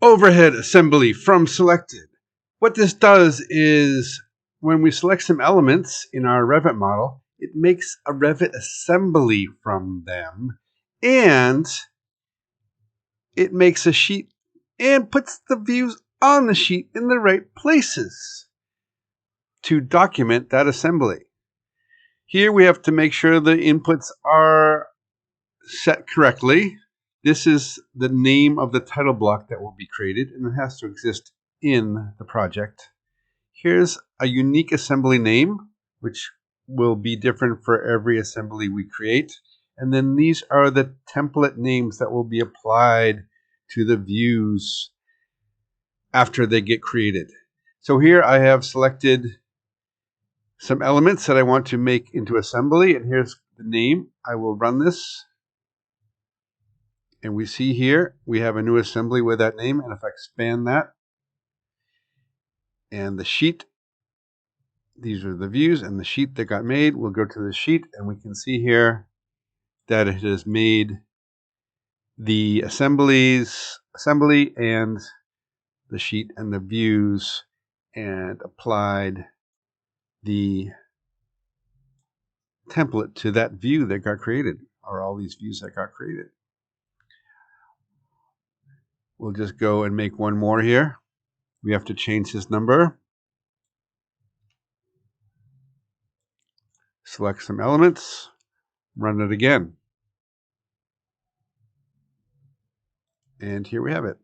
Overhead assembly from selected. What this does is when we select some elements in our Revit model, it makes a Revit assembly from them, and it makes a sheet and puts the views on the sheet in the right places to document that assembly. Here we have to make sure the inputs are set correctly. This is the name of the title block that will be created, and it has to exist in the project. Here's a unique assembly name, which will be different for every assembly we create. And then these are the template names that will be applied to the views after they get created. So here I have selected some elements that I want to make into assembly, and here's the name. I will run this. And we see here, we have a new assembly with that name. And if I expand that, and the sheet, these are the views and the sheet that got made. We'll go to the sheet, and we can see here that it has made the assembly and the sheet and the views and applied the template to that view that got created, or all these views that got created. We'll just go and make one more here. We have to change this number. Select some elements, run it again. And here we have it.